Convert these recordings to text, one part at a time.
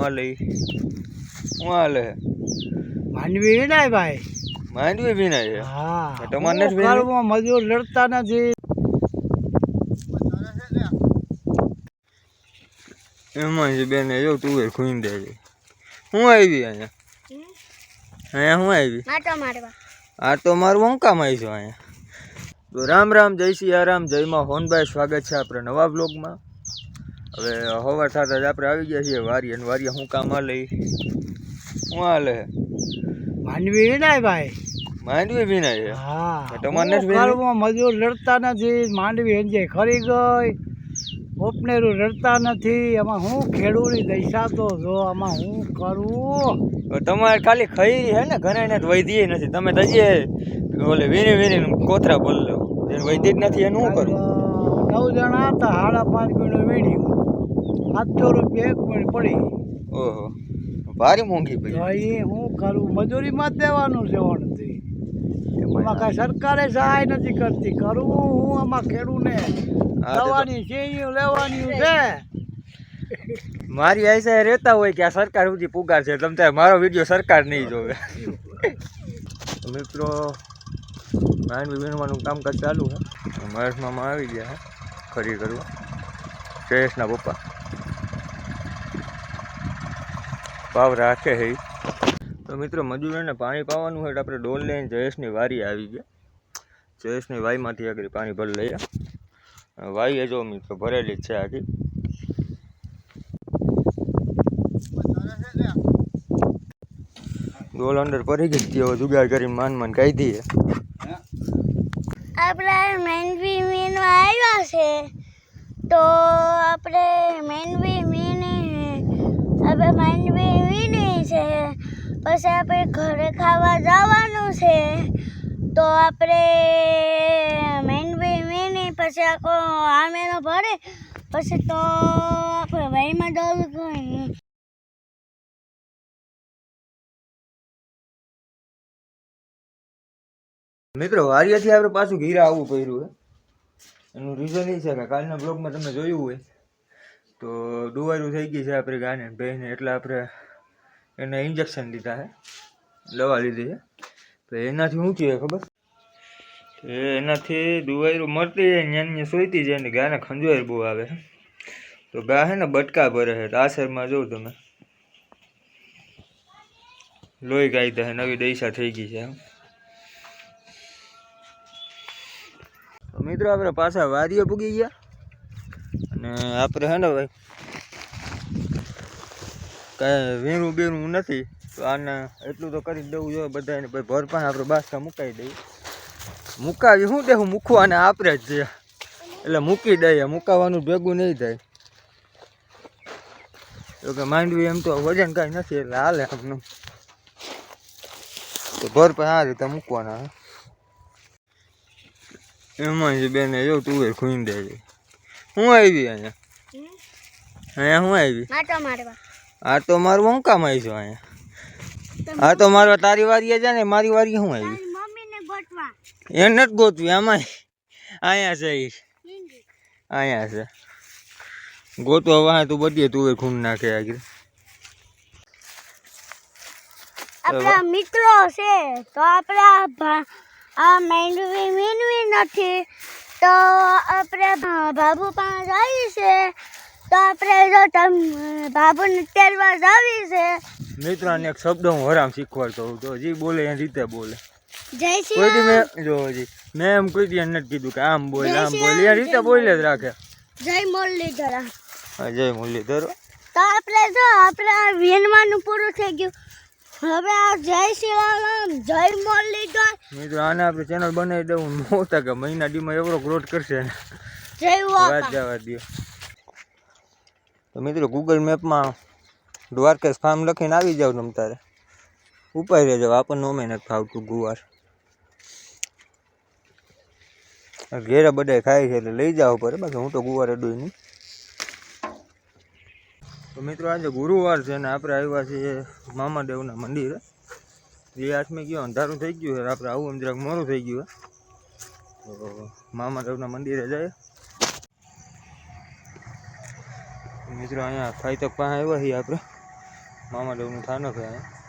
હાલે હું હાલે માંડવી વિનાય ભાઈ, માંડવી વિનાય છે. હા તમારે નથી ઘરમાં મજૂર લડતા નથી. એમાં છે બેન જો તુવેર ખૂઈ દે છે. હું આવી અહીંયા હું આવી આ તો મારું વંકામાં આવી છું અહીંયા. તો રામ રામ, જય સિયારામ, જય માં હોનભાઈ. સ્વાગત છે આપણે નવા બ્લોગમાં. હવે હવાર થતા જ આપણે આવી ગયા છીએ વારી, અને વારીએ શું કામ હાલે શું હાલે માંડવી વિનાય ભાઈ, માંડવી વિનાય છે. હા તમારે નથી ઘરમાં મજૂર લડતા નથી. માંડવી અંજે ખરી ગઈ, ઓપનેરું લડતા નથી. આમાં હું ખેડૂતની દશા તો જો, આમાં હું કરું. તમારે ખાલી ખઈ હે ને, ઘરે ને વૈધી નથી. તમે તજીએ ઓલે વીણી વીણી કોથરા બોલ લો, એને વૈધી જ નથી. એનું શું કરું? 9 જણા હતા, 5.5 કિલો વીણ્યું, 700 રૂપિયા એક મિનિટ પડી. ઓહો, ભારી મોંઘી પડી. તો એ હું કરું, મજૂરીમાં જ દેવાનું છે. નથી એમાં કાંઈ સરકારે સહાય નથી કરતી. કરું હું આમાં ખેડૂને દવાની શેરીઓ લેવાની છે. મારી આઈસા રહેતા હોય કે આ સરકાર સુધી પુગાર છે, તમ તારે મારો વિડીયો સરકાર નહીં જોવે. મિત્રો માંડવી વીણવાનું કામકાજ ચાલુ છે. મહેશ મામા આવી ગયા છે ખરી કરવા, જયેશના પપ્પા પાવ રાખે છે. તો મિત્રો મજૂરોને પાણી પાવાનું હોય તો આપણે ડોલ લઈને જયેશની વારી આવી ગયા. જયેશની વાઈમાંથી આગળ પાણી ભરી લઈએ. વાઈ એ જો મિત્રો ભરેલી જ છે આખી. ડોલ અંદર પડી ગઈ હતી, હવે જુગાડ કરીને માન કહી દઈએ. આપણે માંડવી વીણવા આવ્યા છે, તો આપણે માંડવી વીણી છે. પછી આપણે ઘરે ખાવા જવાનું છે. તો આપણે માંડવી વીણી પછી આખો આમેનો ભરે, પછી તો આપણે વાઈમાં જવું જોઈએ. મિત્રો વારિયાથી આપણે પાછું ઘીરા આવવું પડ્યું છે. એનું રીઝન એ છે કે કાલના બ્લોગમાં તમે જોયું હોય તો ડુવારું થઈ ગઈ છે આપણે ગાને ભાઈને, એટલે આપણે એને ઇન્જેક્શન લીધા છે, દવા લીધી છે. તો એનાથી શું થયું ખબર? એનાથી ડુવારું મરતી જાય, ન્યાન્ય સોઈતી જાય ને ગાને ખંજવાળ બહુ આવે છે. તો ગા છે ને બટકા ભરે છે. આ શહેરમાં જોઉં તમે લોહી કાઢી છે, નવી દૈસા થઈ ગઈ છે. મિત્રો આપણે પાછા વારીએ પૂગી ગયા, અને આપણે હે ને ભાઈ કાંઈ વીણું બીણું નથી, તો આને એટલું તો કરી દેવું જોઈએ બધાને. ભાઈ ભર પણ આપણે બાસકા મુકાવી દઈએ. મુકાવી શું દેવું, મૂકવાને આપણે જ છે એટલે મૂકી દઈએ, મુકાવાનું ભેગું નહીં થાય. તો કે માંડવી એમ તો વજન કાંઈ નથી એટલે હાલે આપનું. તો ભર પણ આ રીતે મૂકવાના હે. એમાં છે બેન જો તુવેર ખૂઈ દે છે. હું આવી અહીંયા હું આવી આ તો મારું વંકામાં આવી છું અહીંયા. આ તો મારો તારી વારીએ છે ને, મારી વારીએ શું આવી એને જ ગોતવી. આમાં અહીંયા છે, અહીંયા છે ગોતવા વાહ તું બધી તુવેર ખૂન નાખે આગળ. આપણા મિત્રો છે તો આપણા આ માંડવી વીણવી નથી, તો આપણે બાબુ પાસે આવી છે. તો આપણે જો બાબુને તેડવા જાવી છે. મિત્રોને એક શબ્દ હું હરામ શીખવાડતો હોઉં, તો જે બોલે એ રીતે બોલે. જય શ્રી કોઈ દી મેં જો હજી મેં એમ કોઈ દી નથી કીધું કે આમ બોલ આમ બોલ, એ રીતે બોલે જ રાખે. જય મુરલીધર. હા જય મુરલીધર. તો આપણે જો આપણે વીણવાનું પૂરું થઈ ગયું, હવે આ જય શ્રી રામ, જય મુરલીધર. મિત્રો આને આપણે ચેનલ બનાવી દઉં મોટા કે મહિના દીમાં એવડો ગ્રોથ કરશે ને જય વાત જવા દો. તો મિત્રો ગૂગલ મેપમાં દ્વારકેશ ફાર્મ લખીને આવી જાવ તમે તારે ઉપાય રહેજો. આપણને ઓમે નથી ફાવતું ગુવાર, ઘેરે બધા ખાય છે એટલે લઈ જાવ પડે, બાકી હું તો ગુવાર અડું નહીં. તો મિત્રો આજે ગુરુવાર છે ને આપણે આવ્યા છીએ મામાદેવના મંદિરે. જે હાથમાં ગયો અંધારું થઈ ગયું છે, આપણે આવું એમ જરાક મોડું થઈ ગયું તો મામાદેવના મંદિરે જાય. મિત્રો અહીંયા ફાઈતક પાસે આવ્યા છીએ આપણે મામા દેવનું થાનો છે અહીંયા.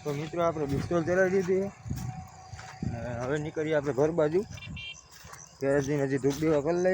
તો મિત્રો આપણે બિસ્તોલ ચલાવી દીધી છે. હવે નીકળીએ આપણે ઘર બાજુ. ત્યારે હજી ધૂપ દીવા કરી લઈએ.